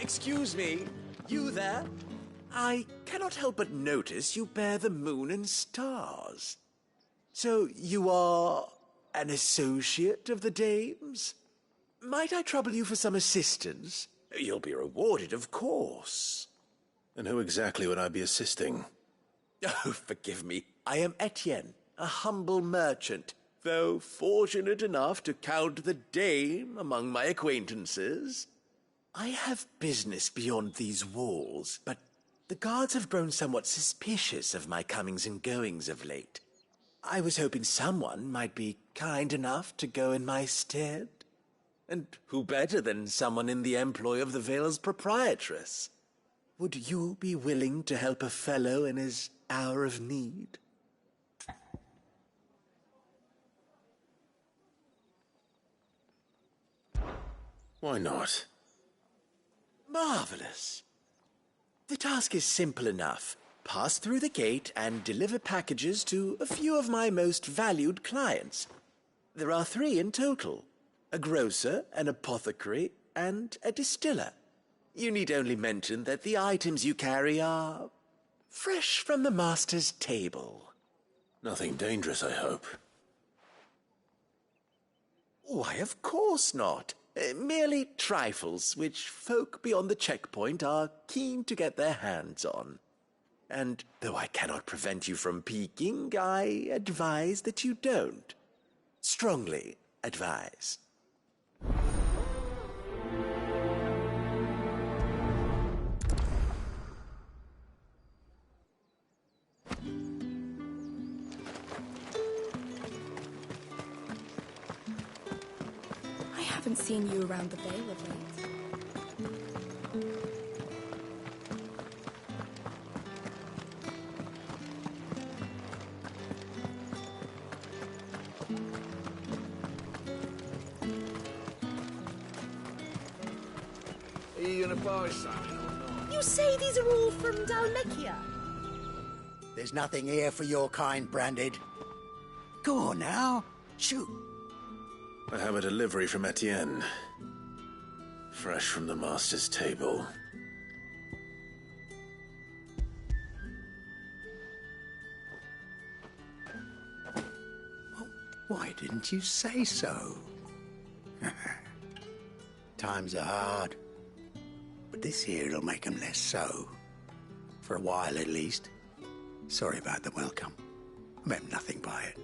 Excuse me, you there? I cannot help but notice you bear the moon and stars. So you are an associate of the dames? Might I trouble you for some assistance? You'll be rewarded, of course. And who exactly would I be assisting? Oh, forgive me. I am Etienne, a humble merchant, though fortunate enough to count the dame among my acquaintances. I have business beyond these walls, but the guards have grown somewhat suspicious of my comings and goings of late. I was hoping someone might be kind enough to go in my stead. And who better than someone in the employ of the Vale's proprietress? Would you be willing to help a fellow in his hour of need? Why not? Marvelous. The task is simple enough. Pass through the gate and deliver packages to a few of my most valued clients. There are 3 in total: a grocer, an apothecary, and a distiller. You need only mention that the items you carry are fresh from the master's table. Nothing dangerous, I hope. Why, of course not. Merely trifles which folk beyond the checkpoint are keen to get their hands on. And though I cannot prevent you from peeking, I advise that you don't. Strongly advise. I haven't seen you around the Vale of late. Are you gonna buy something or not? You say these are all from Dalmekia? There's nothing here for your kind, Branded. Go on now, shoot. I have a delivery from Etienne. Fresh from the master's table. Well, why didn't you say so? Times are hard. But this here'll make 'em less so. For a while, at least. Sorry about the welcome. I meant nothing by it.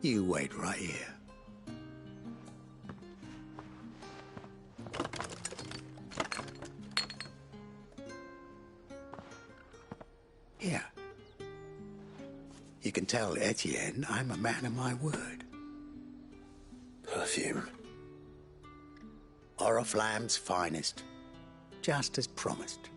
You wait right here. Here. You can tell Etienne I'm a man of my word. Perfume. Oriflamme's finest. Just as promised.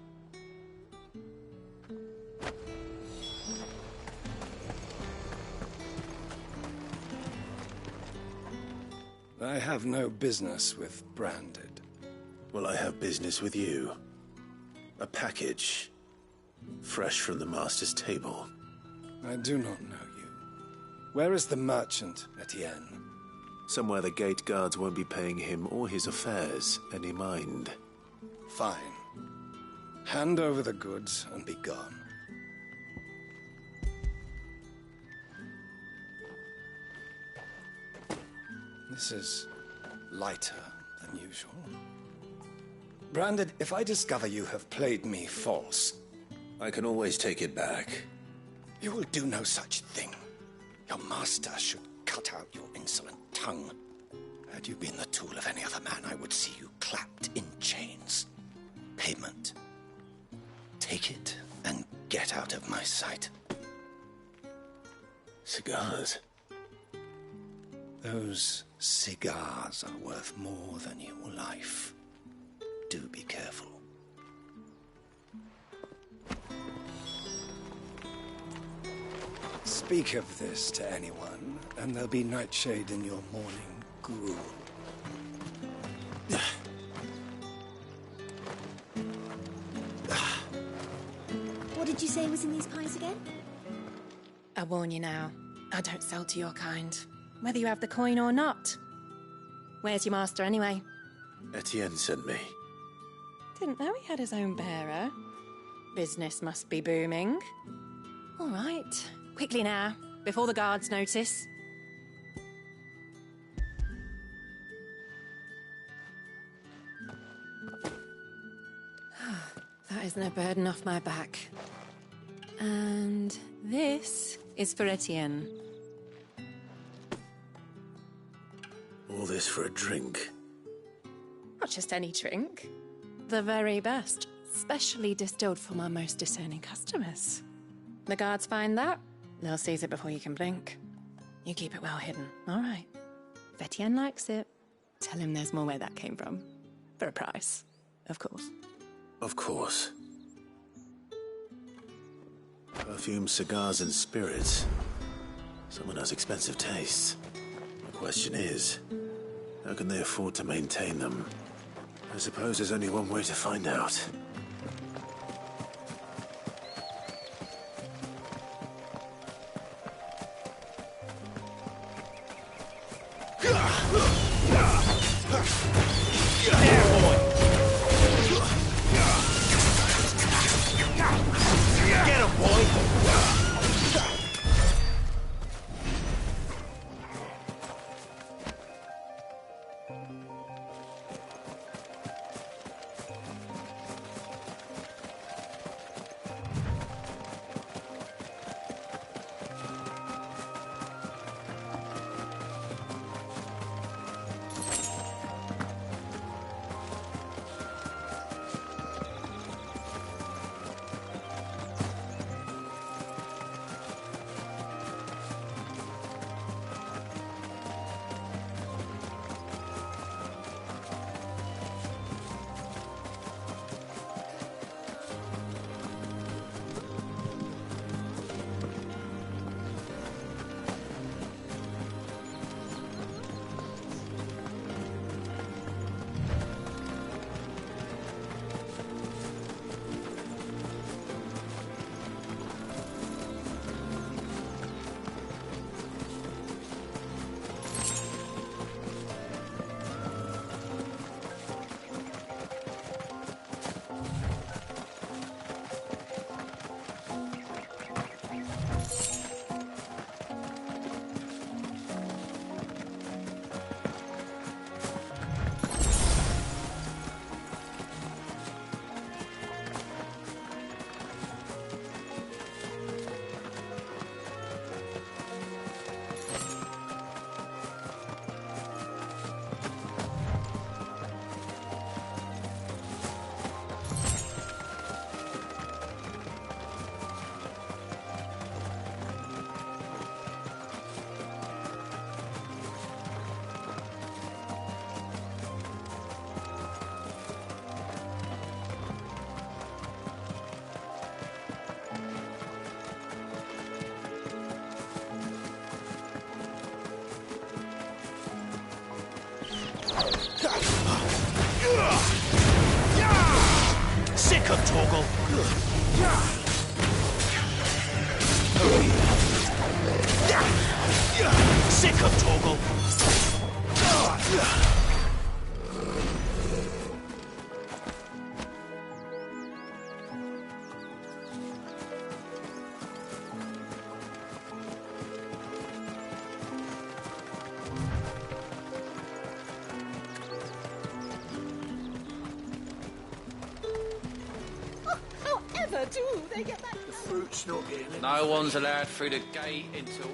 I have no business with Branded. Well, I have business with you. A package. Fresh from the master's table. I do not know you. Where is the merchant, Etienne? Somewhere the gate guards won't be paying him or his affairs any mind. Fine. Hand over the goods and be gone. This is lighter than usual. Branded, if I discover you have played me false... I can always take it back. You will do no such thing. Your master should cut out your insolent tongue. Had you been the tool of any other man, I would see you clapped in chains. Payment. Take it and get out of my sight. Cigars. Those cigars are worth more than your life. Do be careful. Speak of this to anyone, and there'll be nightshade in your morning gruel. What did you say was in these pies again? I warn you now, I don't sell to your kind, whether you have the coin or not. Where's your master, anyway? Etienne sent me. Didn't know he had his own bearer. Business must be booming. All right, quickly now, before the guards notice. That isn't a burden off my back. And this is for Etienne. All this for a drink. Not just any drink. The very best, specially distilled from our most discerning customers. The guards find that, they'll seize it before you can blink. You keep it well hidden, all right? If Etienne likes it, tell him there's more where that came from. For a price, of course. Of course. Perfume, cigars, and spirits. Someone has expensive tastes. The question is, how can they afford to maintain them? I suppose there's only one way to find out. Get him, boy! Sick of Torgal! Sick of Torgal! However do they get that? The fruit's not getting in. No one's allowed through the gate until...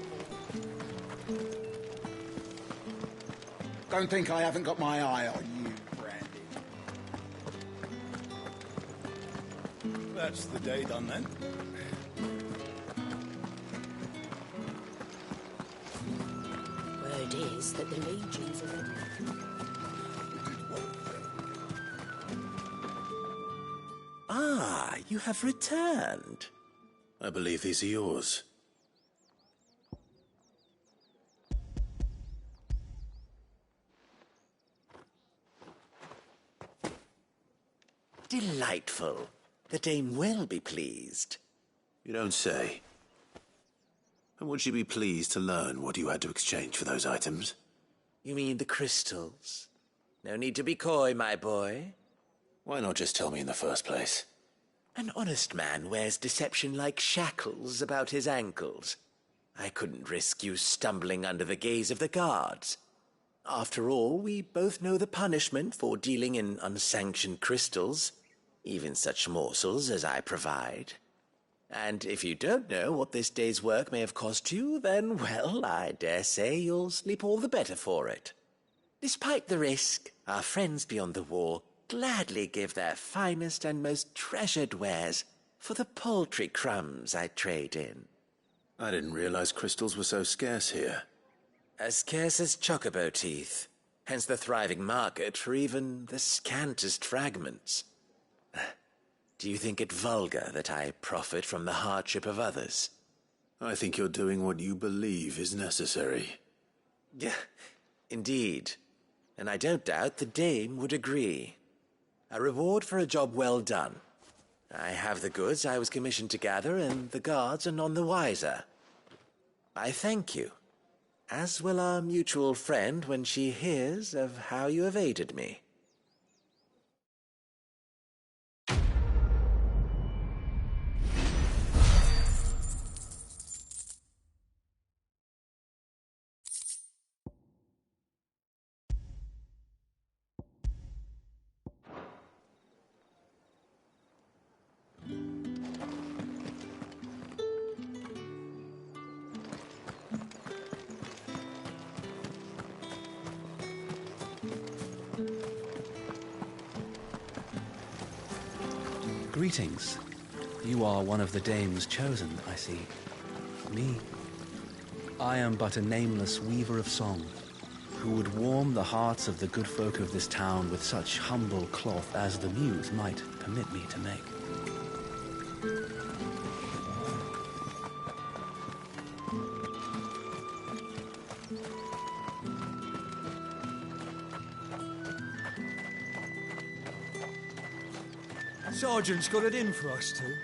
Don't think I haven't got my eye on you, Brandy. That's the day done then. Word is that the legions are ready. Ah, you have returned. I believe these are yours. Delightful. The dame will be pleased. You don't say. And would she be pleased to learn what you had to exchange for those items? You mean the crystals? No need to be coy, my boy. Why not just tell me in the first place? An honest man wears deception like shackles about his ankles. I couldn't risk you stumbling under the gaze of the guards. After all, we both know the punishment for dealing in unsanctioned crystals, even such morsels as I provide. And if you don't know what this day's work may have cost you, then, well, I dare say you'll sleep all the better for it. Despite the risk, our friends beyond the wall gladly give their finest and most treasured wares for the paltry crumbs I trade in. I didn't realize crystals were so scarce here. As scarce as chocobo teeth, hence the thriving market for even the scantest fragments. Do you think it vulgar that I profit from the hardship of others? I think you're doing what you believe is necessary. Yeah, indeed. And I don't doubt the dame would agree. A reward for a job well done. I have the goods I was commissioned to gather, and the guards are none the wiser. I thank you, as will our mutual friend when she hears of how you have aided me. Greetings. You are one of the dames chosen, I see. Me? I am but a nameless weaver of song, who would warm the hearts of the good folk of this town with such humble cloth as the muse might permit me to make. Sergeant's got it in for us two.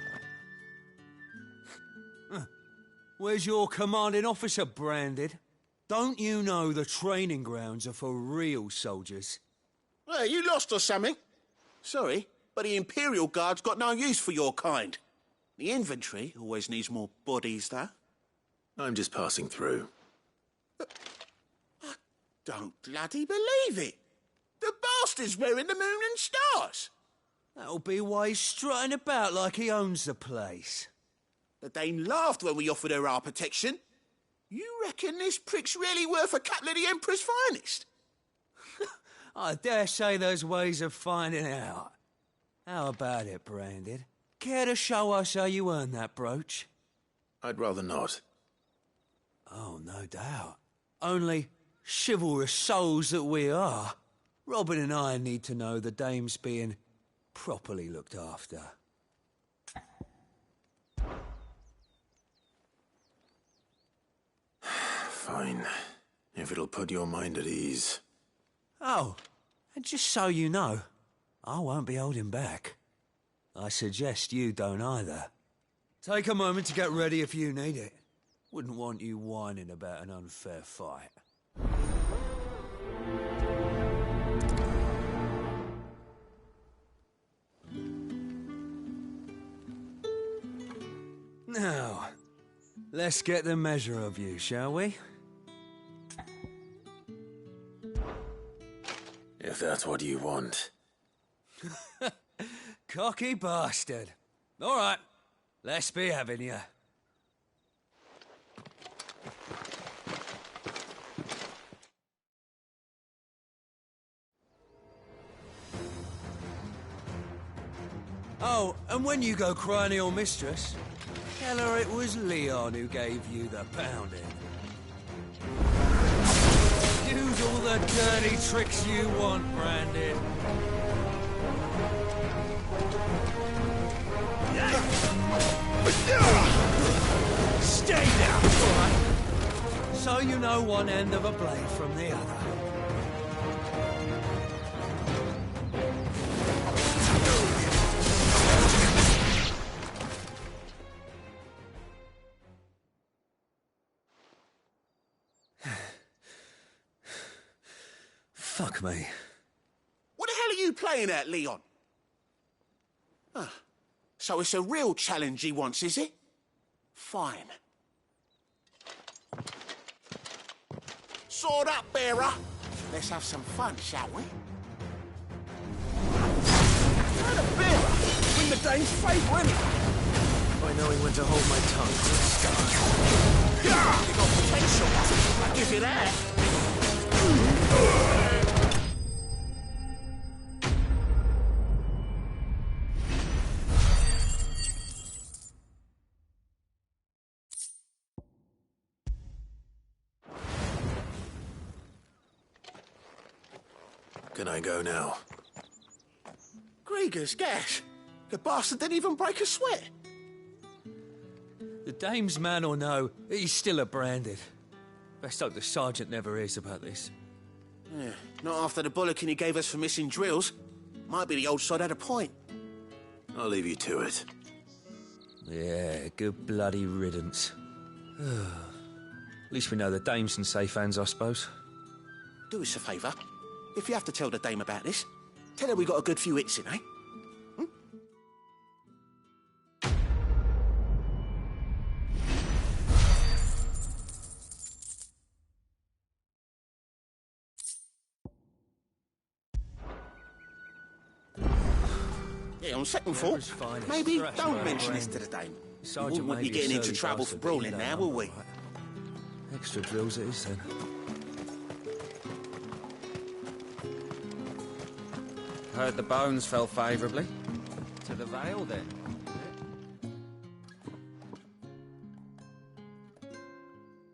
Where's your commanding officer branded? Don't you know the training grounds are for real soldiers? Hey, you lost or something? Sorry, but the Imperial Guard's got no use for your kind. The infantry always needs more bodies, though. I'm just passing through. I don't bloody believe it. The bastard's wearing the moon and stars. That'll be why he's strutting about like he owns the place. The Dane laughed when we offered her our protection. You reckon this prick's really worth a couple of the Emperor's finest? I dare say there's ways of finding out. How about it, Branded? Care to show us how you earned that brooch? I'd rather not. Oh, no doubt. Only chivalrous souls that we are, Robin and I need to know the dame's being properly looked after. Fine. If it'll put your mind at ease. Oh, and just so you know, I won't be holding back. I suggest you don't either. Take a moment to get ready if you need it. Wouldn't want you whining about an unfair fight. Now, let's get the measure of you, shall we? If that's what you want. Cocky bastard. All right, let's be having you. Oh, and when you go crying to your mistress, tell her it was Leon who gave you the pounding. Use all the dirty tricks you want, Brandon. Stay down, all right? So you know one end of a blade from the other. Fuck me. What the hell are you playing at, Leon? So it's a real challenge he wants, is it? Fine. Sword up, bearer. Let's have some fun, shall we? Not a bearer. Win the Dane's favour, innit? By knowing when to hold my tongue, good start. Yeah! You got potential. I'll give you that. Can I go now? Grieger's gas. The bastard didn't even break a sweat. The dame's man or no, he's still a branded. Best hope the sergeant never hears about this. Yeah, not after the bollocking he gave us for missing drills. Might be the old sod had a point. I'll leave you to it. Yeah, good bloody riddance. At least we know the dame's in safe hands, I suppose. Do us a favour. If you have to tell the dame about this, tell her we got a good few hits in, eh? Yeah, on second thought, maybe don't mention this to the dame. We wouldn't want you getting into trouble for brawling now, will we? Extra drills it is, then. Heard the bones fell favourably. To the Vale, then.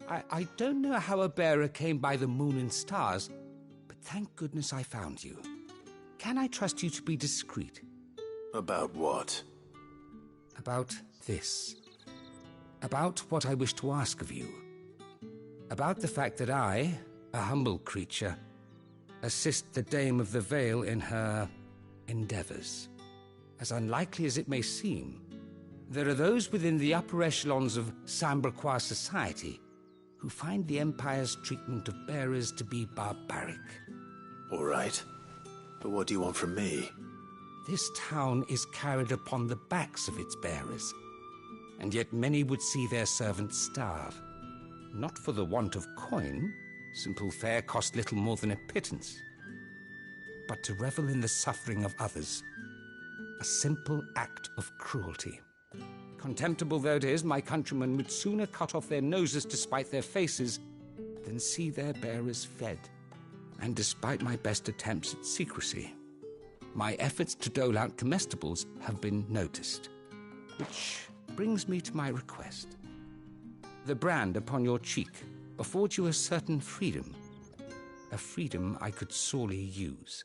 I don't know how a bearer came by the moon and stars, but thank goodness I found you. Can I trust you to be discreet? About what? About this. About what I wish to ask of you. About the fact that I, a humble creature, assist the Dame of the Vale in her endeavours. As unlikely as it may seem, there are those within the upper echelons of Samberquois society who find the Empire's treatment of bearers to be barbaric. All right. But what do you want from me? This town is carried upon the backs of its bearers, and yet many would see their servants starve. Not for the want of coin, simple fare cost little more than a pittance, but to revel in the suffering of others, a simple act of cruelty. Contemptible though it is, my countrymen would sooner cut off their noses to spite their faces than see their bearers fed. And despite my best attempts at secrecy, my efforts to dole out comestibles have been noticed. Which brings me to my request. The brand upon your cheek affords you a certain freedom. A freedom I could sorely use.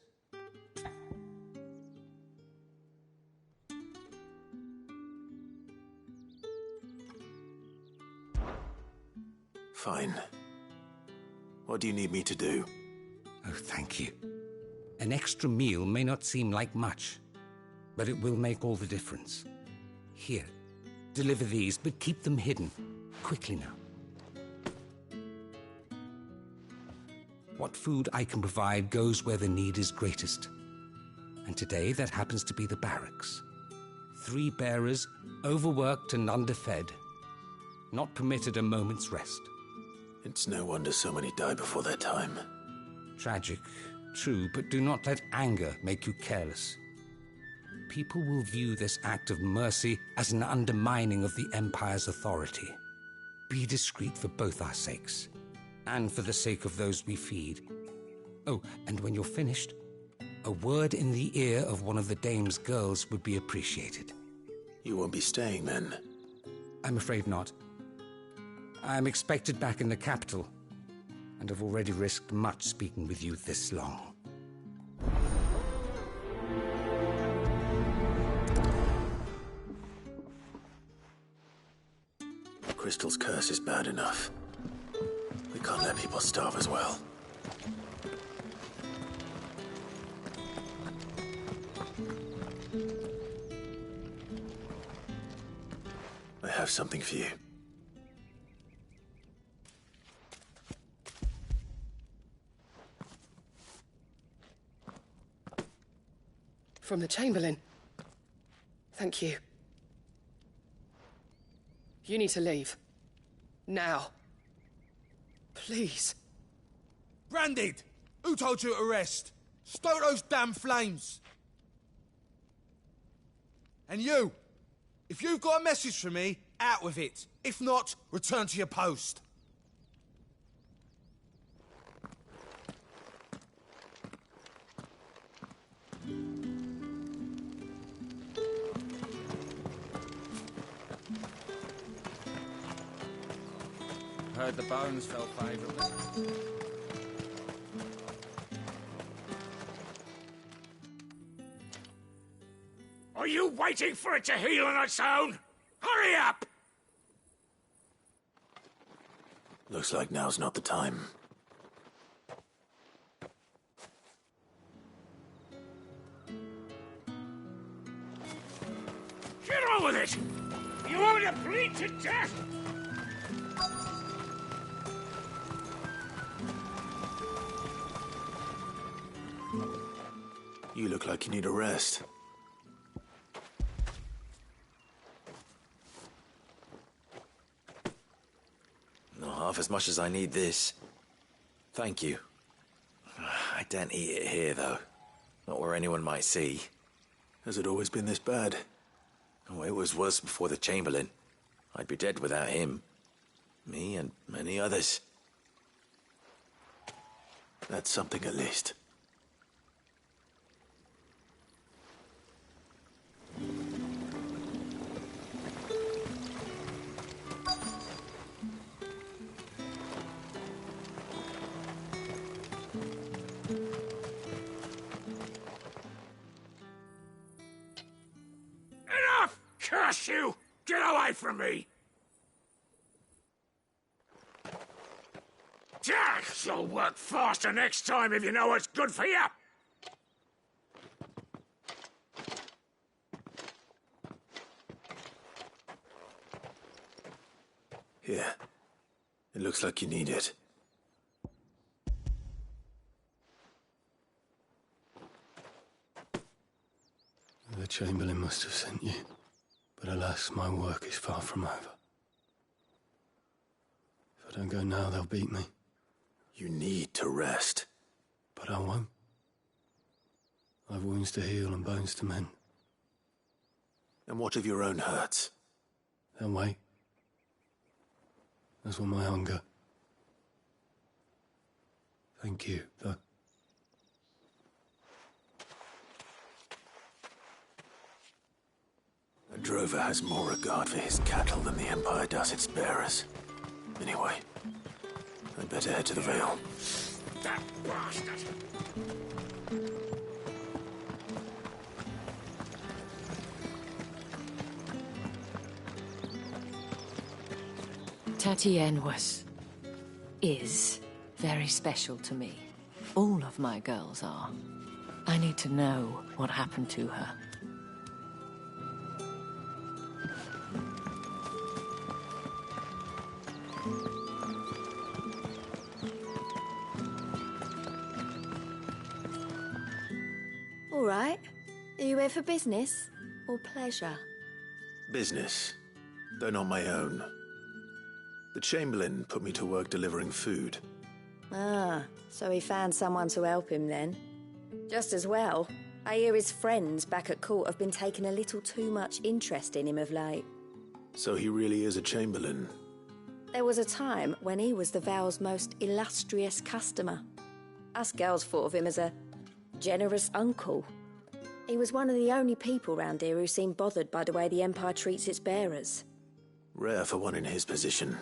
Fine. What do you need me to do? Oh, thank you. An extra meal may not seem like much, but it will make all the difference. Here, deliver these, but keep them hidden. Quickly now. What food I can provide goes where the need is greatest. And today that happens to be the barracks. 3 bearers, overworked and underfed, not permitted a moment's rest. It's no wonder so many die before their time. Tragic, true, but do not let anger make you careless. People will view this act of mercy as an undermining of the Empire's authority. Be discreet for both our sakes, and for the sake of those we feed. Oh, and when you're finished, a word in the ear of one of the Dame's girls would be appreciated. You won't be staying then? I'm afraid not. I'm expected back in the capital, and have already risked much speaking with you this long. Crystal's curse is bad enough. We can't let people starve as well. I have something for you. From the Chamberlain. Thank you. You need to leave. Now. Please. Branded! Who told you to rest? Stoke those damn flames! And you! If you've got a message for me, out with it. If not, return to your post. Heard the bones fell favourably. Are you waiting for it to heal on its own? Hurry up! Looks like now's not the time. Get on with it! You want me to bleed to death? You look like you need a rest. Not half as much as I need this. Thank you. I daren't eat it here, though. Not where anyone might see. Has it always been this bad? Oh, it was worse before the Chamberlain. I'd be dead without him. Me and many others. That's something at least. Enough! Curse you! Get away from me! You'll work faster next time if you know what's good for you! Here. It looks like you need it. The Chamberlain must have sent you, but alas, my work is far from over. If I don't go now, they'll beat me. You need to rest. But I won't. I've wounds to heal and bones to mend. And what of your own hurts? They'll wait. As will my hunger. Thank you, though. A drover has more regard for his cattle than the Empire does its bearers. Anyway, I'd better head to the Vale. That bastard! Tatienne is very special to me. All of my girls are. I need to know what happened to her. All right. Are you here for business or pleasure? Business, though not my own. The Chamberlain put me to work delivering food. Ah, so he found someone to help him then. Just as well. I hear his friends back at court have been taking a little too much interest in him of late. So he really is a Chamberlain. There was a time when he was the Vale's most illustrious customer. Us girls thought of him as a generous uncle. He was one of the only people round here who seemed bothered by the way the Empire treats its bearers. Rare for one in his position.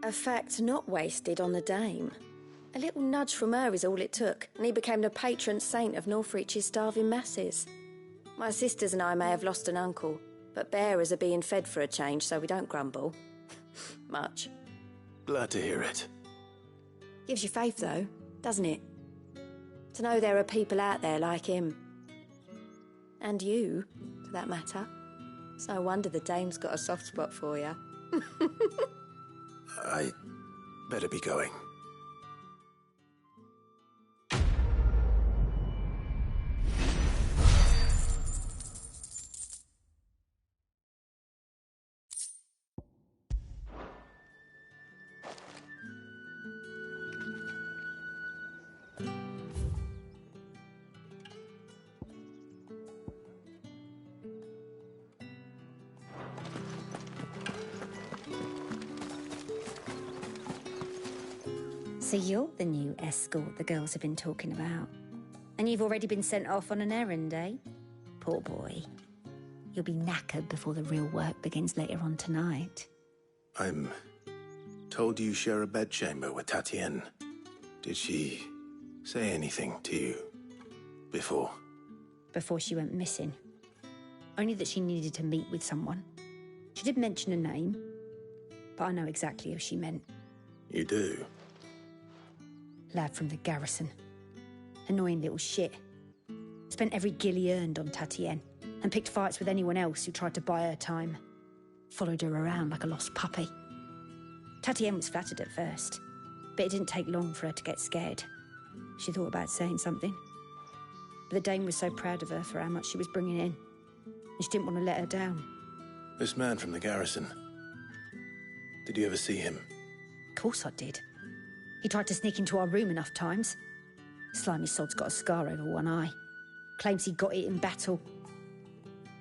A fact not wasted on the dame. A little nudge from her is all it took, and he became the patron saint of Northreach's starving masses. My sisters and I may have lost an uncle, but bearers are being fed for a change, so we don't grumble. Much. Glad to hear it. Gives you faith, though, doesn't it? To know there are people out there like him. And you, for that matter. It's no wonder the dame's got a soft spot for you. I better be going. So you're the new escort the girls have been talking about. And you've already been sent off on an errand, eh? Poor boy. You'll be knackered before the real work begins later on tonight. I'm told you share a bedchamber with Tatienne. Did she say anything to you before? Before she went missing. Only that she needed to meet with someone. She did mention a name, but I know exactly who she meant. You do? Lad from the garrison. Annoying little shit. Spent every guil he earned on Tatienne, and picked fights with anyone else who tried to buy her time. Followed her around like a lost puppy. Tatienne was flattered at first, but it didn't take long for her to get scared. She thought about saying something. But the Dame was so proud of her for how much she was bringing in, and she didn't want to let her down. This man from the garrison. Did you ever see him? Of course I did. He tried to sneak into our room enough times. Slimy sod's got a scar over one eye. Claims he got it in battle.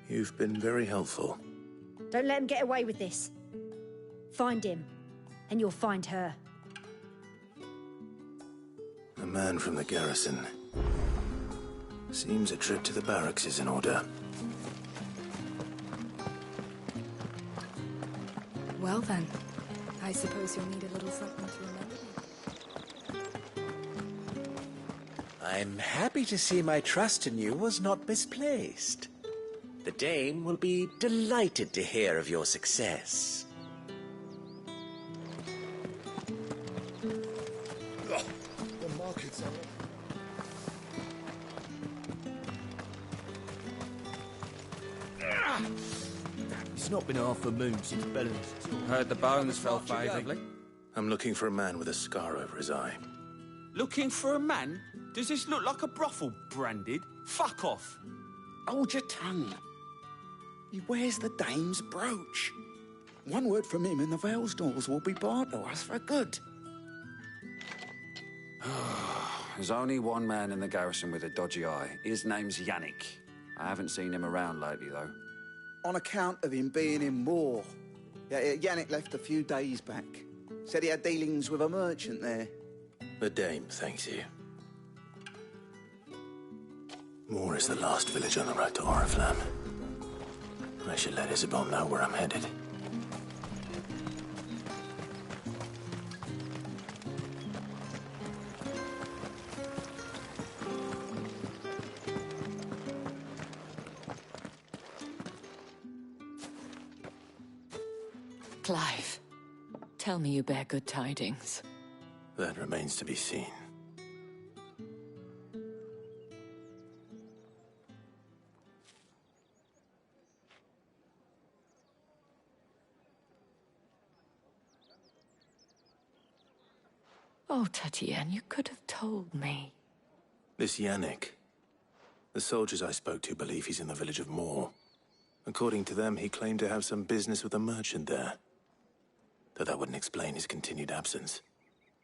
You've been very helpful. Don't let him get away with this. Find him, and you'll find her. A man from the garrison. Seems a trip to the barracks is in order. Well then, I suppose you'll need a little something to remember me. I'm happy to see my trust in you was not misplaced. The Dame will be delighted to hear of your success. The market's on it. It's not been half a moon since Bellen's. Heard the bones fell favourably. I'm looking for a man with a scar over his eye. Looking for a man? Does this look like a brothel branded? Fuck off. Hold your tongue. He wears the Dame's brooch. One word from him and the Vale's doors will be barred to us for good. There's only one man in the garrison with a dodgy eye. His name's Yannick. I haven't seen him around lately, though. On account of him being in war. Yeah, Yannick left a few days back. Said he had dealings with a merchant there. The Dame thanks you. Moor is the last village on the road to Oriflamme. I should let Isabel know where I'm headed. Clive, tell me you bear good tidings. That remains to be seen. Oh, Tatienne, you could have told me. This Yannick. The soldiers I spoke to believe he's in the village of Moor. According to them, he claimed to have some business with a merchant there. Though that wouldn't explain his continued absence.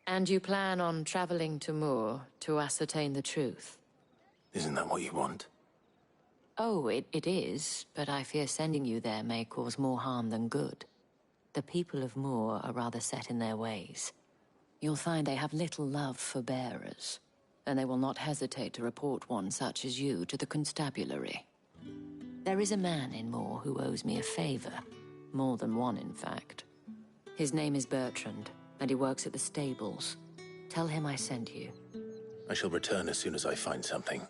And you plan on traveling to Moor to ascertain the truth? Isn't that what you want? Oh, it is, but I fear sending you there may cause more harm than good. The people of Moor are rather set in their ways. You'll find they have little love for bearers, and they will not hesitate to report one such as you to the constabulary. There is a man in Moor who owes me a favor. More than one, in fact. His name is Bertrand, and he works at the stables. Tell him I sent you. I shall return as soon as I find something.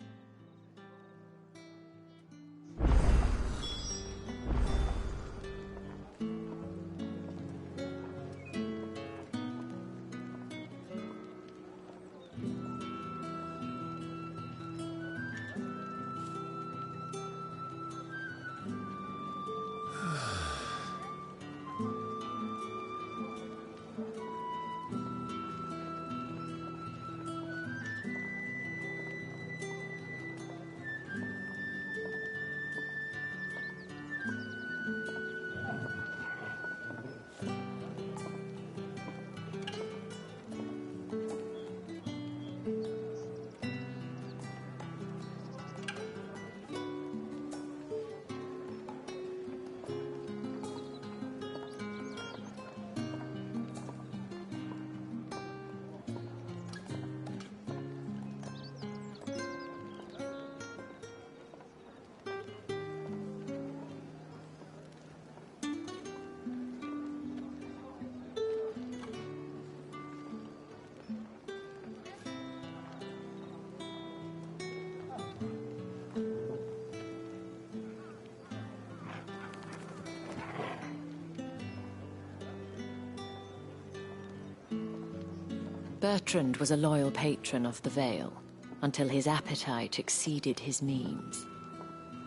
Bertrand was a loyal patron of the Vale, until his appetite exceeded his means.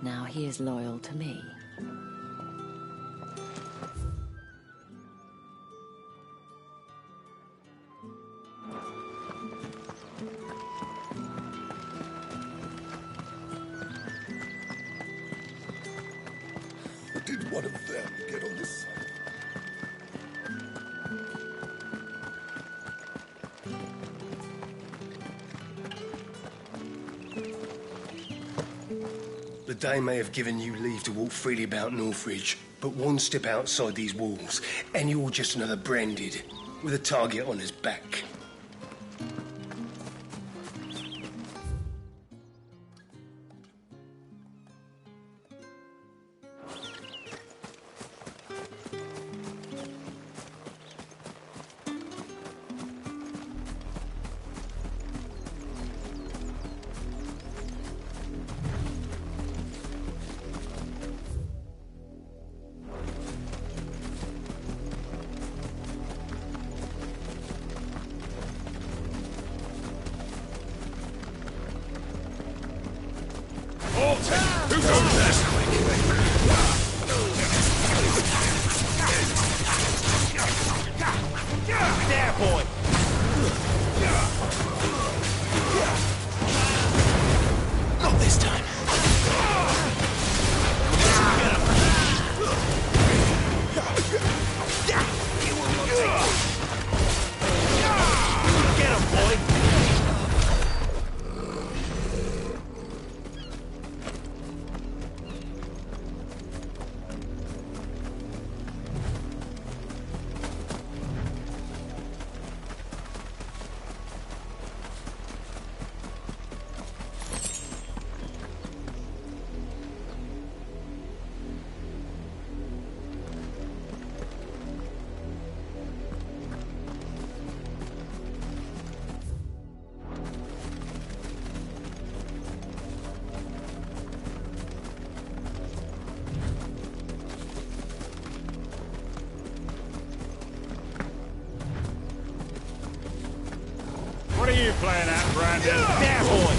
Now he is loyal to me. Did one of them get on this side? The Dane may have given you leave to walk freely about Northridge, but one step outside these walls, and you're just another branded, with a target on his back. What are you playing at, Brandon? There, boy!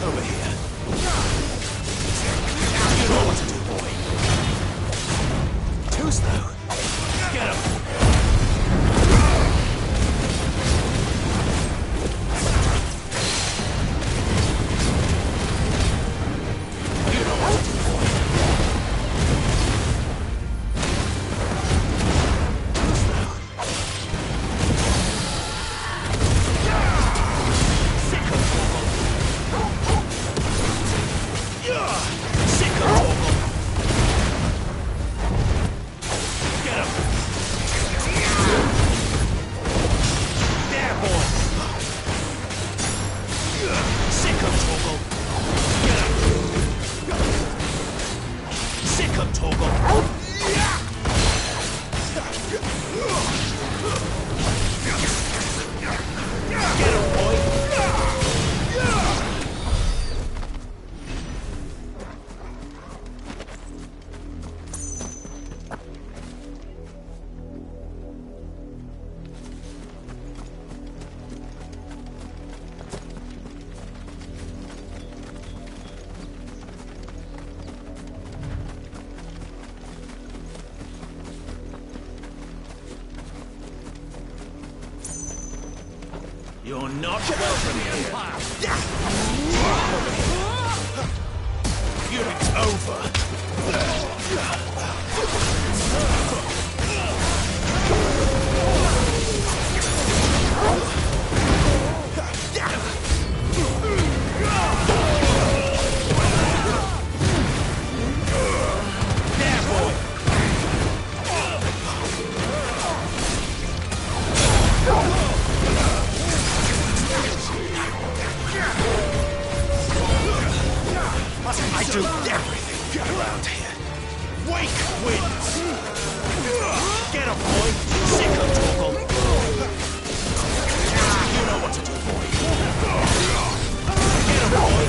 Over here. You know what to do, boy. Too slow. Get him. You know what to do, boy. Too slow. Sick of trouble. Sick of trouble. Get him. There, boy. Sick of trouble. Get him. Sick of trouble. Get him, boy. You're not welcome here. It's over. There, boy. I do everything around here. Wake wins. Get him, boy. Sick of trouble. You know what to do, boy. Get him, boy.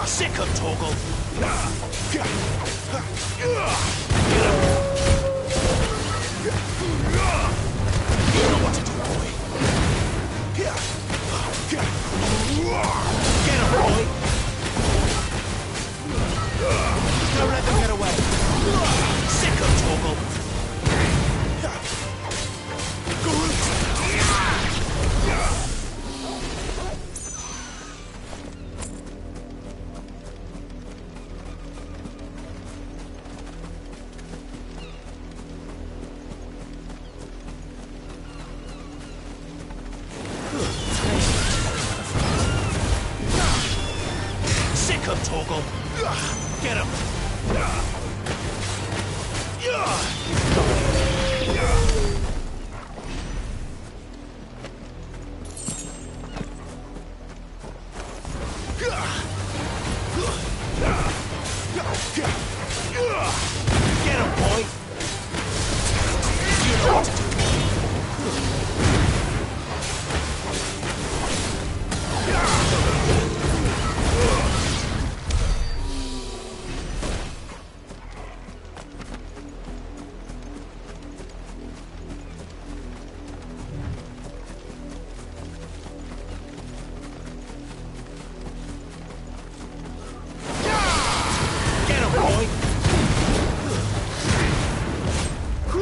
Sick of Torgal. Get him. You know what to do, boy. Get him, boy. him, Torgal. Get him. Get him, boy. You know what to do.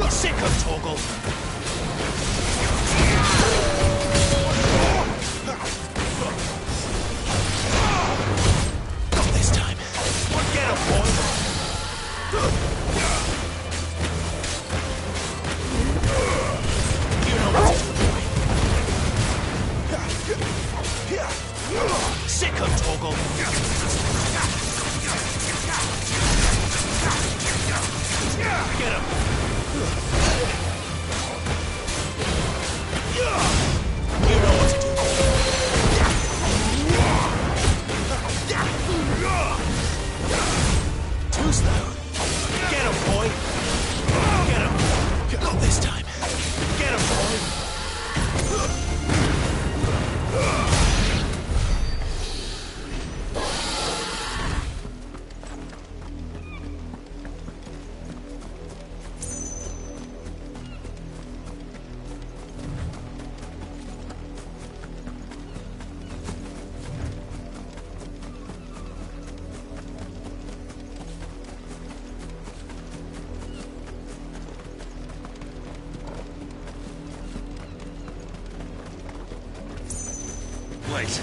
Sick of Torgal. Not this time. Get him, boy. You know what to do, boy. Sick of Torgal. Get him. You know what to do. Too slow. Get him, boy. Get him. Not this time. Get him, boy. Wait.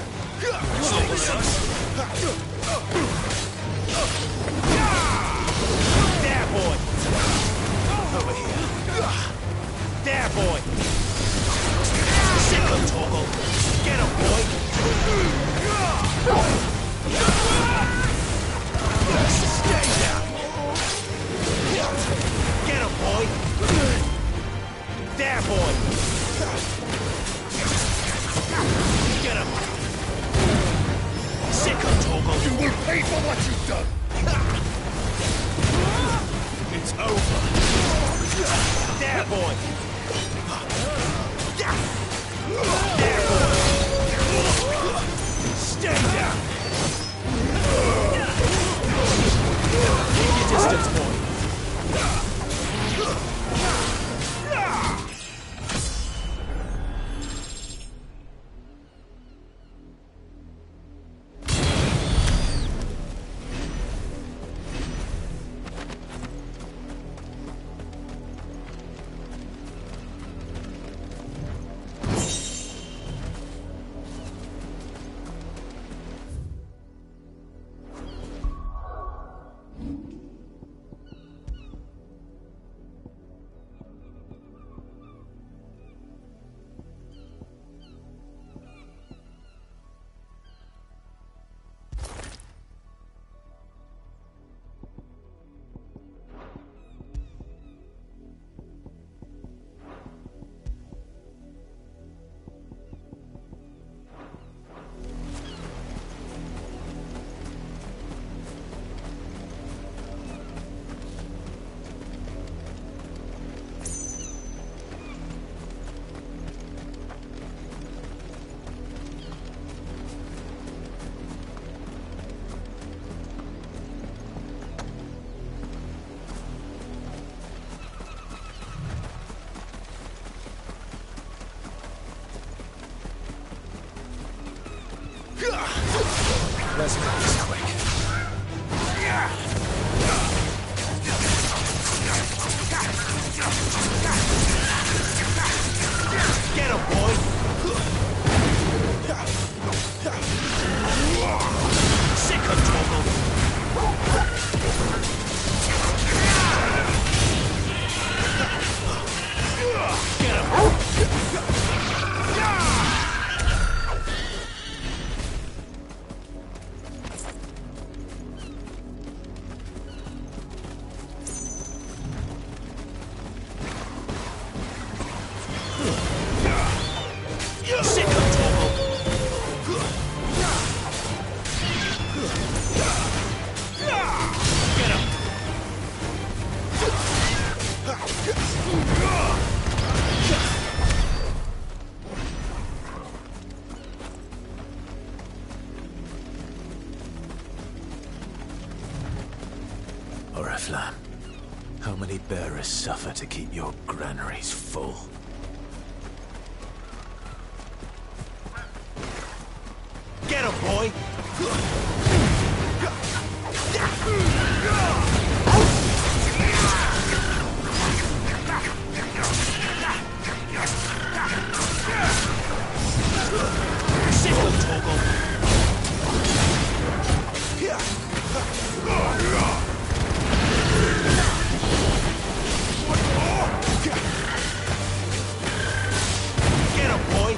There, boy. Over here. There, boy. Sick of Torgal. Get him, boy. Stay down. Get him, boy. There, boy. Get him! Sick of Torgal! You will pay for what you've done! It's over! There, boy! There, boy! Stay down! Keep your distance, boy! Let's make this quick. Get him, boy! Sick of Torgal! Get him! Oriflamme, how many bearers suffer to keep your granaries full? Get him, boy! Sickle, Torgal! Get him, boy!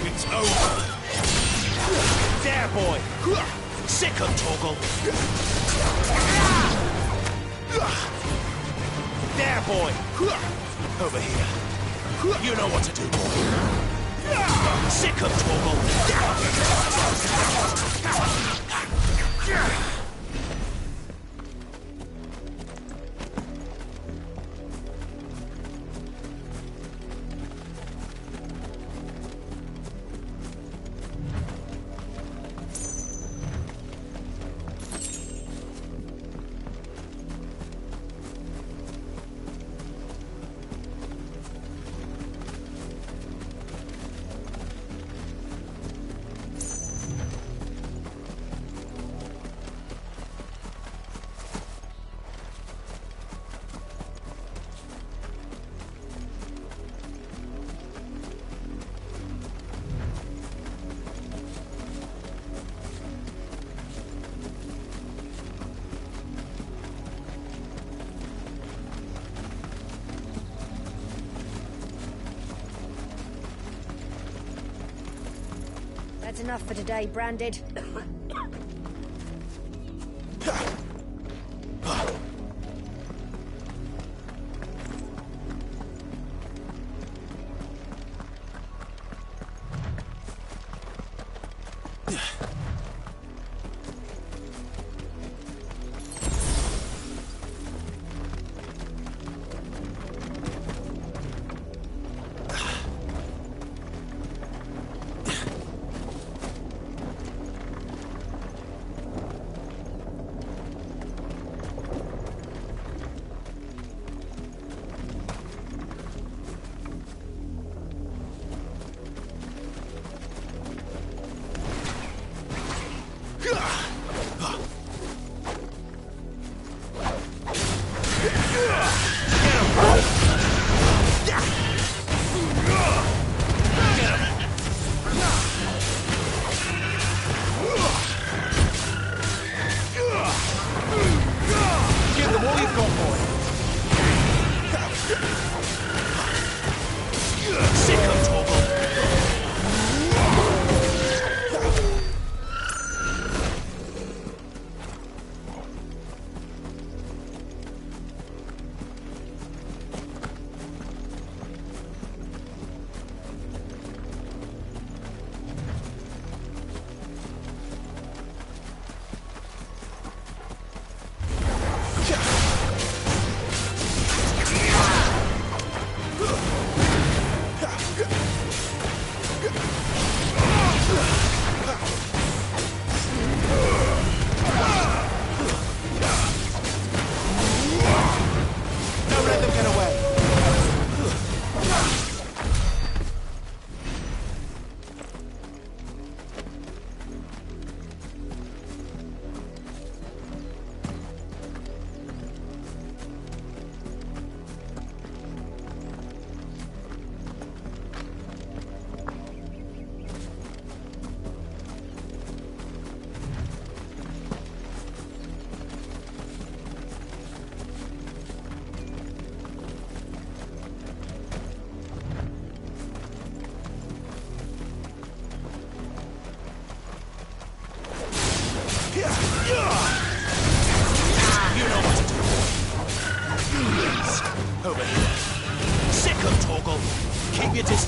It's over. There, boy. Sick him, Torgal. There, boy. Over here. You know what to do, boy. Sick him, Torgal. That's enough for today, Branded.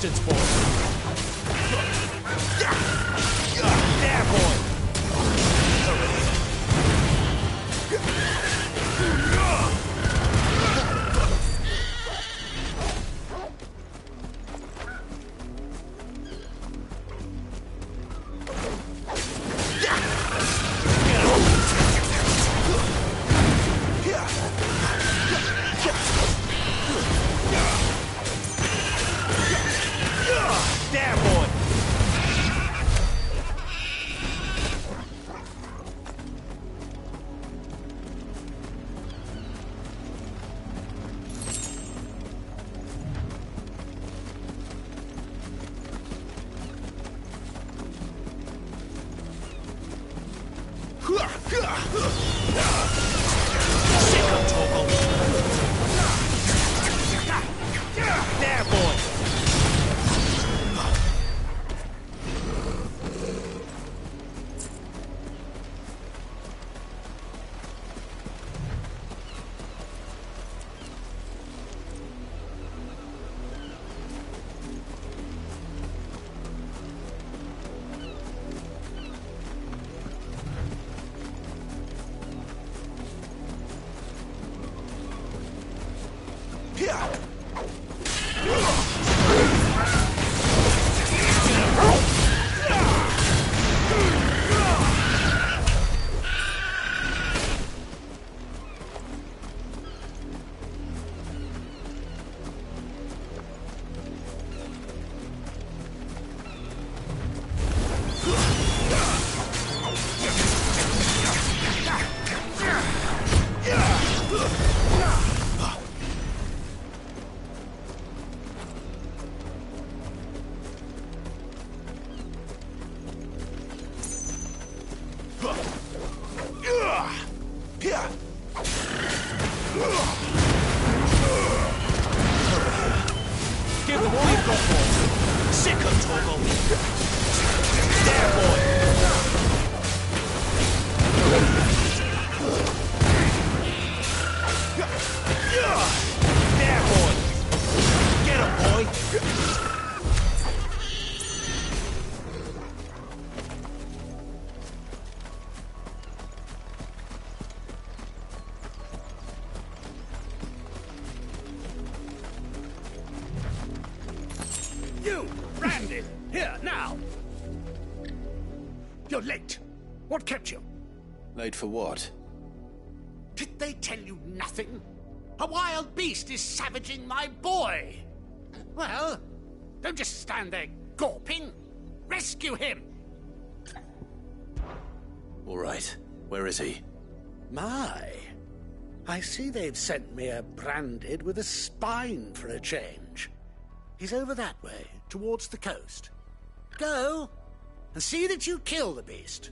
distance, boy. There, boy. There, boy. There, boy. Give them all you've got, boy. Sick of Torgal. There, boy. There, boy. Get him, boy. You, Brandon, here, now! You're late. What kept you? Late for what? Did they tell you nothing? A wild beast is savaging my boy! Well, don't just stand there gawping. Rescue him! All right. Where is he? My, I see they've sent me a branded with a spine for a change. He's over that way, towards the coast. Go, and see that you kill the beast.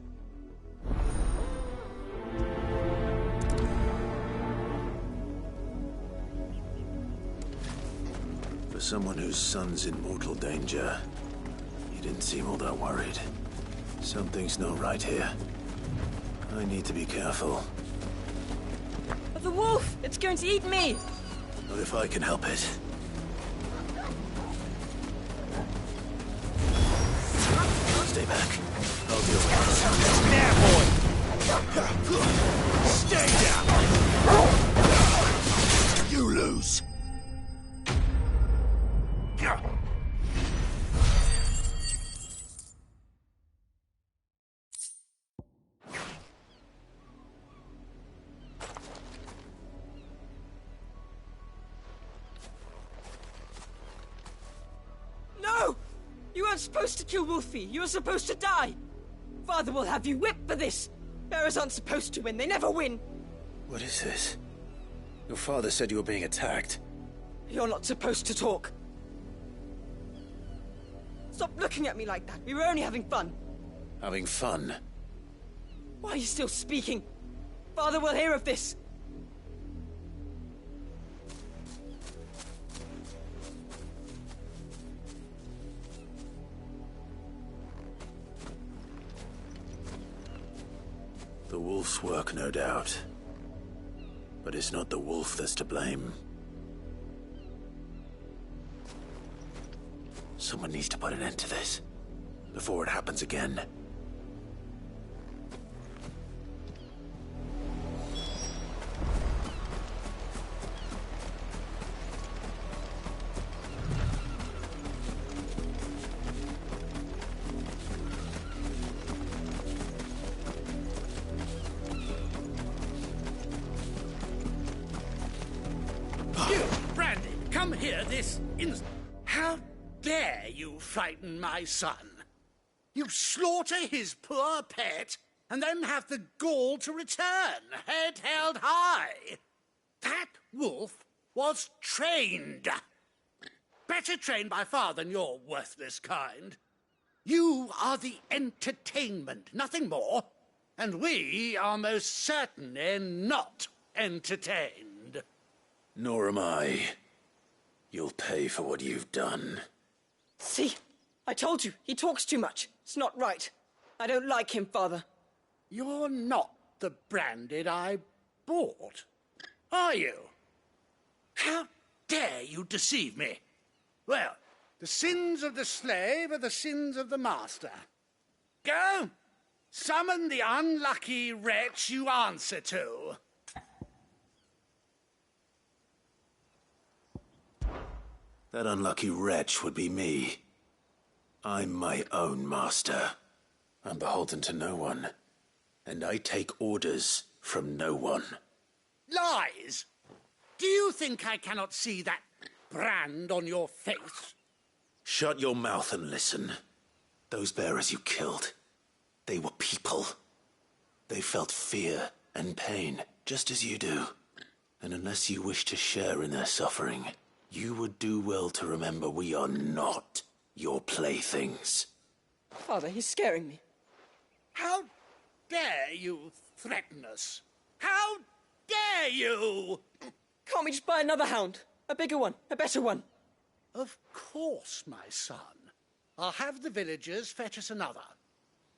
For someone whose son's in mortal danger, he didn't seem all that worried. Something's not right here. I need to be careful. The wolf! It's going to eat me! Not if I can help it. Stay back. I'll deal with this. There, boy! Stay down! You lose. No! You weren't supposed to kill Wolfie. You were supposed to die. Father will have you whipped for this. Bearers aren't supposed to win. They never win. What is this? Your father said you were being attacked. You're not supposed to talk. Stop looking at me like that. We were only having fun. Having fun? Why are you still speaking? Father will hear of this. The wolf's work, no doubt. But it's not the wolf that's to blame. Someone needs to put an end to this before it happens again. You, Brandy, come here this instant. How dare you frighten my son? You slaughter his poor pet and then have the gall to return, head held high. That wolf was trained. Better trained by far than your worthless kind. You are the entertainment, nothing more. And we are most certainly not entertained. Nor am I. You'll pay for what you've done. See? I told you, he talks too much. It's not right. I don't like him, Father. You're not the Branded I bought, are you? How dare you deceive me? Well, the sins of the slave are the sins of the master. Go, summon the unlucky wretch you answer to. That unlucky wretch would be me. I'm my own master. I'm beholden to no one. And I take orders from no one. Lies! Do you think I cannot see that brand on your face? Shut your mouth and listen. Those bearers you killed, they were people. They felt fear and pain, just as you do. And unless you wish to share in their suffering, you would do well to remember we are not your playthings. Father, he's scaring me. How dare you threaten us? How dare you? Can't we just buy another hound? A bigger one, a better one. Of course, my son. I'll have the villagers fetch us another.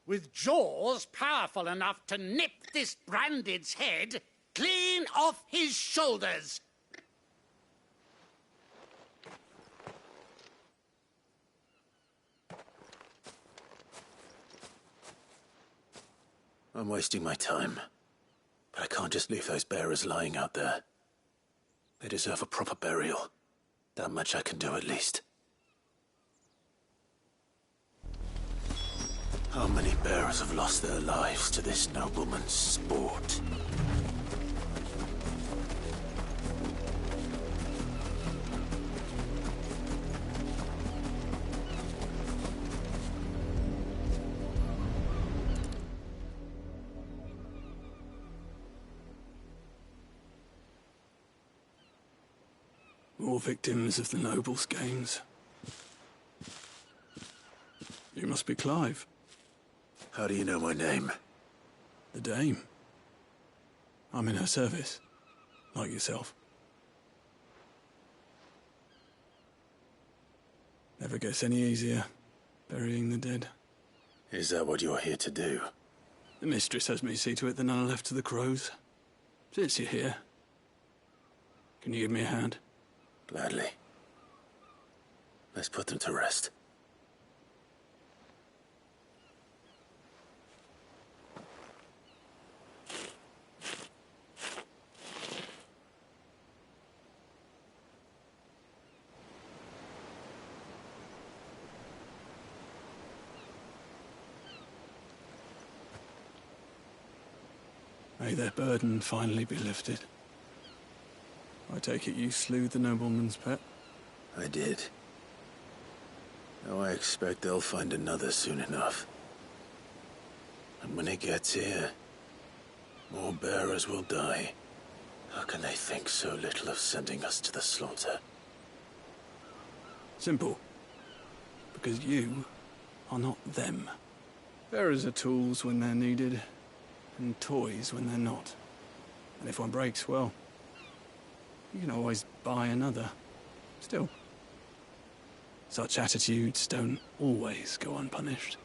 With jaws powerful enough to nip this Branded's head clean off his shoulders. I'm wasting my time. But I can't just leave those bearers lying out there. They deserve a proper burial. That much I can do at least. How many bearers have lost their lives to this nobleman's sport? More victims of the nobles' games. You must be Clive. How do you know my name? The Dame. I'm in her service, like yourself. Never gets any easier, burying the dead. Is that what you're here to do? The mistress has me see to it that none are left to the crows. Since you're here, can you give me a hand? Gladly. Let's put them to rest. May their burden finally be lifted. I take it you slew the nobleman's pet? I did. Now I expect they'll find another soon enough. And when it gets here, more bearers will die. How can they think so little of sending us to the slaughter? Simple. Because you are not them. Bearers are tools when they're needed, and toys when they're not. And if one breaks, well, you can always buy another. Still, such attitudes don't always go unpunished.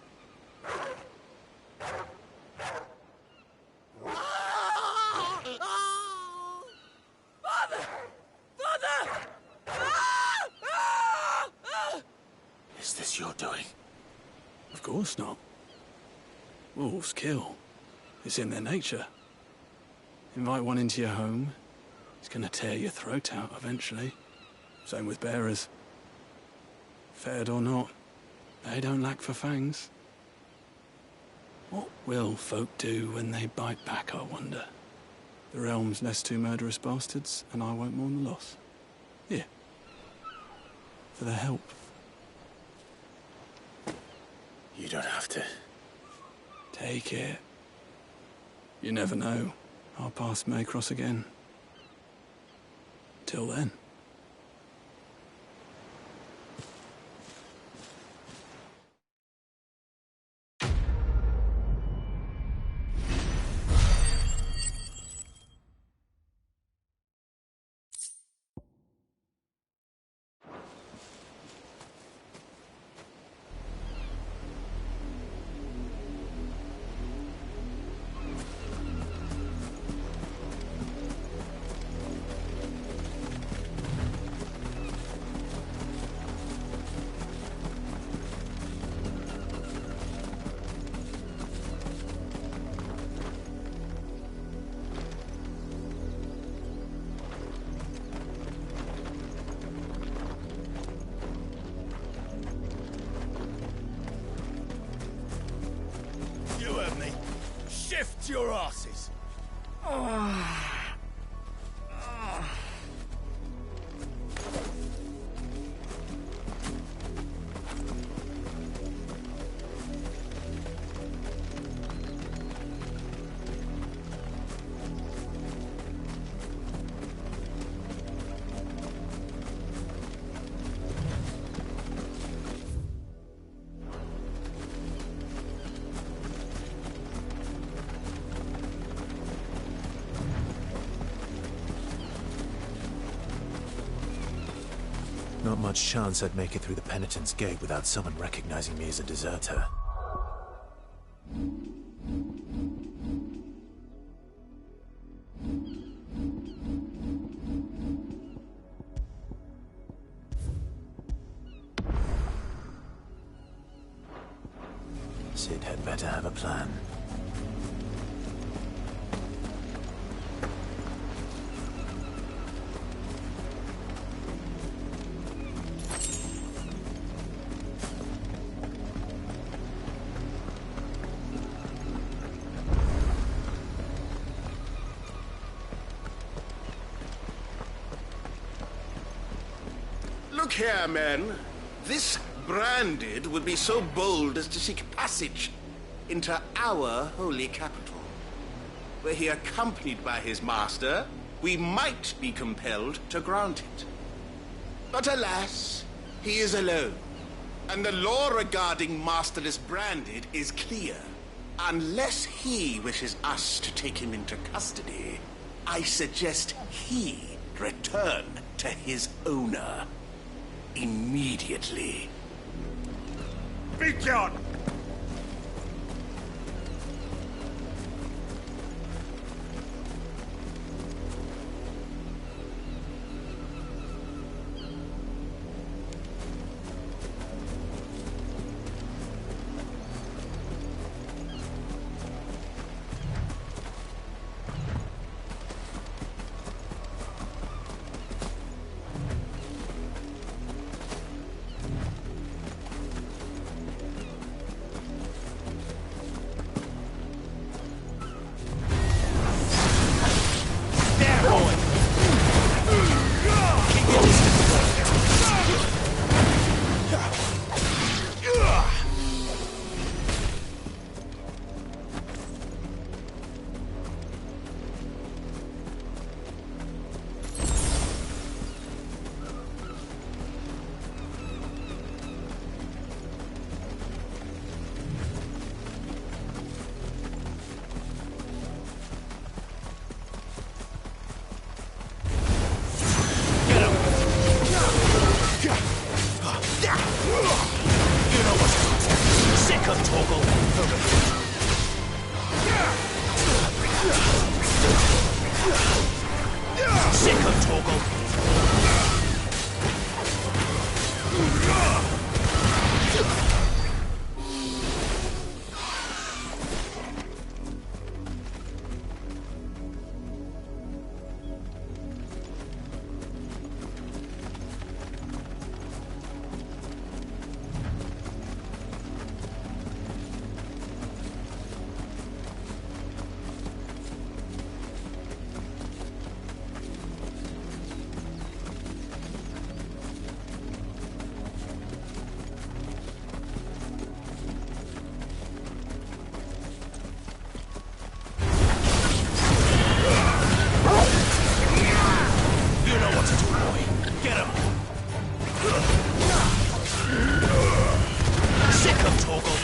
Is this what you're doing. Of course not. Wolves kill. It's in their nature. Invite one into your home, it's gonna tear your throat out eventually. Same with bearers. Fed or not, they don't lack for fangs. What will folk do when they bite back, I wonder? The realm's less two murderous bastards, and I won't mourn the loss. Here. For their help. You don't have to. Take it. You never know. Our paths may cross again. Till then. Shift your asses! Not much chance I'd make it through the Penitent's Gate without someone recognizing me as a deserter. Sid had better have a plan. Look here, men. This branded would be so bold as to seek passage into our holy capital. Were he accompanied by his master, we might be compelled to grant it. But alas, he is alone, and the law regarding masterless branded is clear. Unless he wishes us to take him into custody, I suggest he return to his owner. Immediately. Be gone! Sick of Torgal.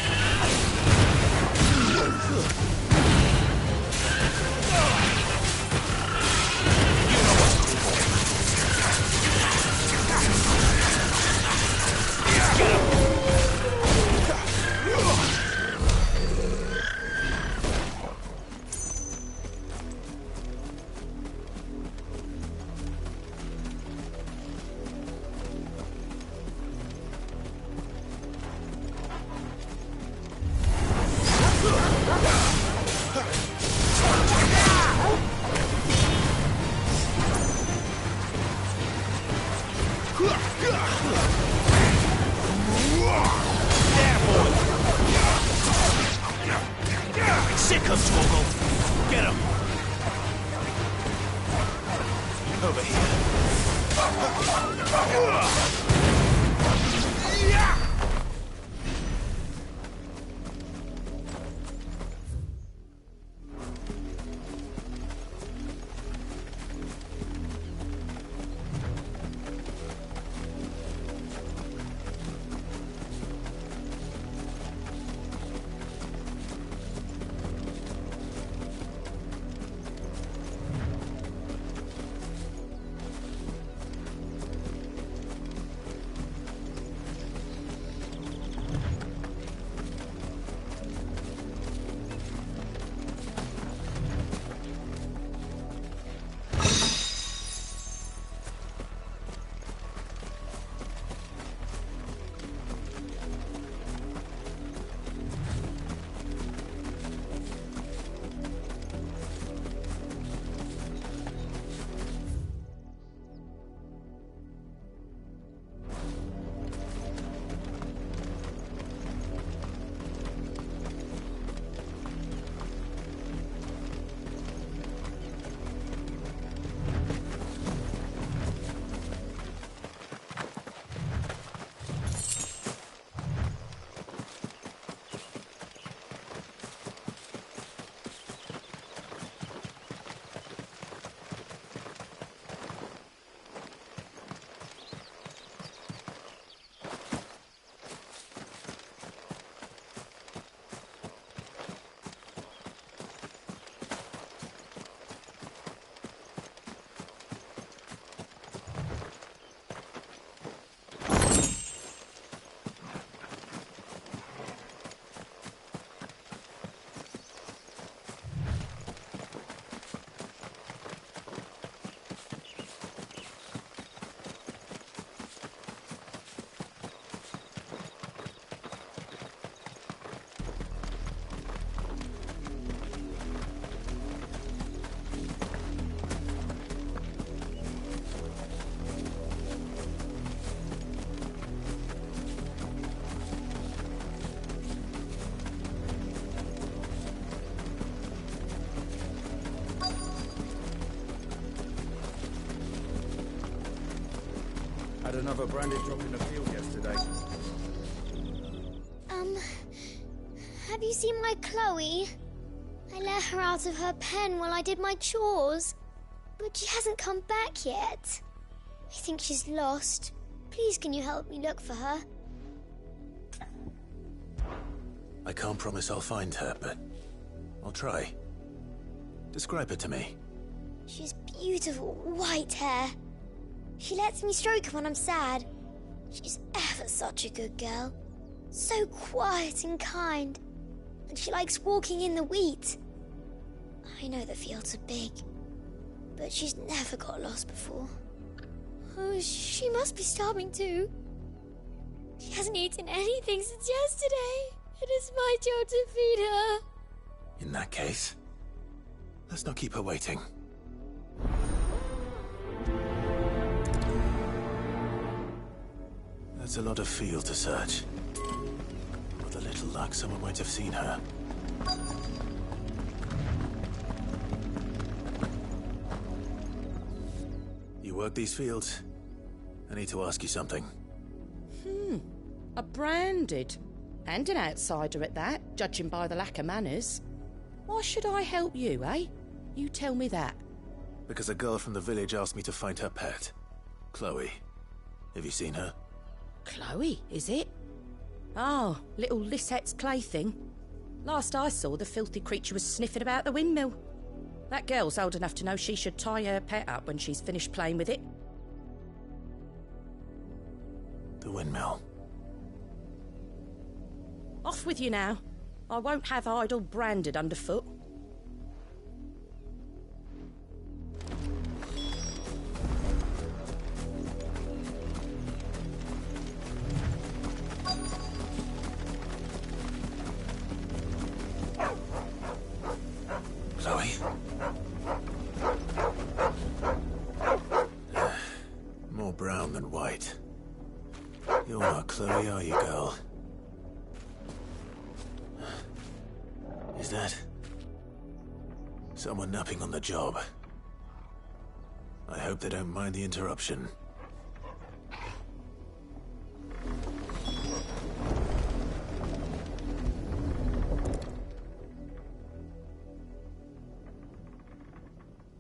Sick of Torgal. Get him. Over here. Had another branded drop in the field yesterday. Have you seen my Chloe? I let her out of her pen while I did my chores, but she hasn't come back yet. I think she's lost. Please, can you help me look for her? I can't promise I'll find her, but I'll try. Describe her to me. She's beautiful white hair. She lets me stroke her when I'm sad. She's ever such a good girl. So quiet and kind. And she likes walking in the wheat. I know the fields are big, but she's never got lost before. Oh, she must be starving too. She hasn't eaten anything since yesterday. It is my job to feed her. In that case, let's not keep her waiting. That's a lot of field to search. With a little luck, someone might have seen her. You work these fields? I need to ask you something. A branded. And an outsider at that, judging by the lack of manners. Why should I help you, eh? You tell me that. Because a girl from the village asked me to find her pet. Chloe. Have you seen her? Chloe, is it? Oh, little Lisette's plaything. Last I saw, the filthy creature was sniffing about the windmill. That girl's old enough to know she should tie her pet up when she's finished playing with it. The windmill. Off with you now. I won't have idle branded underfoot. Chloe? More brown than white. You're not Chloe, are you, girl? Is that someone napping on the job? I hope they don't mind the interruption.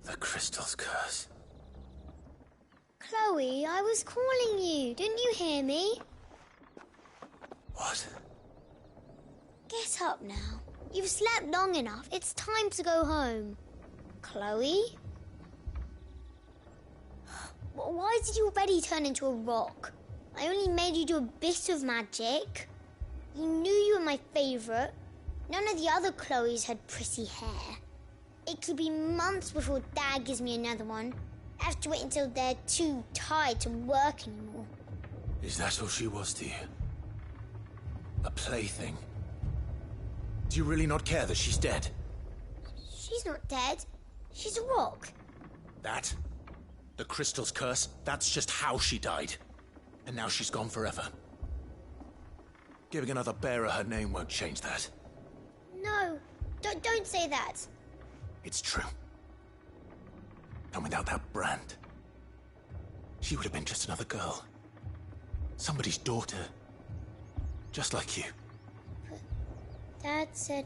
The crystal's curse. Chloe, I was calling you. Didn't you hear me? What? Get up now. You've slept long enough. It's time to go home. Chloe? Why did you already turn into a rock? I only made you do a bit of magic. You knew you were my favourite. None of the other Chloes had pretty hair. It could be months before Dad gives me another one. I have to wait until they're too tired to work anymore. Is that all she was to you? A plaything? Do you really not care that she's dead? She's not dead. She's a rock. That? The crystal's curse? That's just how she died. And now she's gone forever. Giving another bearer her name won't change that. No, don't say that. It's true. And without that brand, she would have been just another girl. Somebody's daughter. Just like you. But Dad said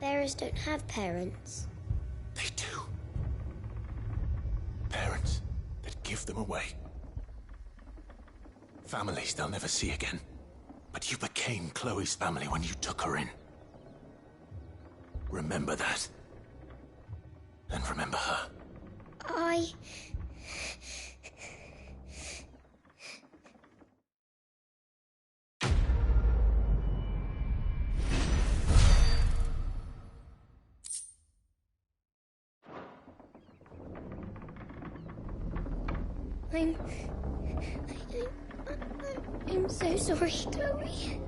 bearers don't have parents. They do. Parents that give them away. Families they'll never see again. But you became Chloe's family when you took her in. Remember that. And remember her. I'm so sorry, Chloe.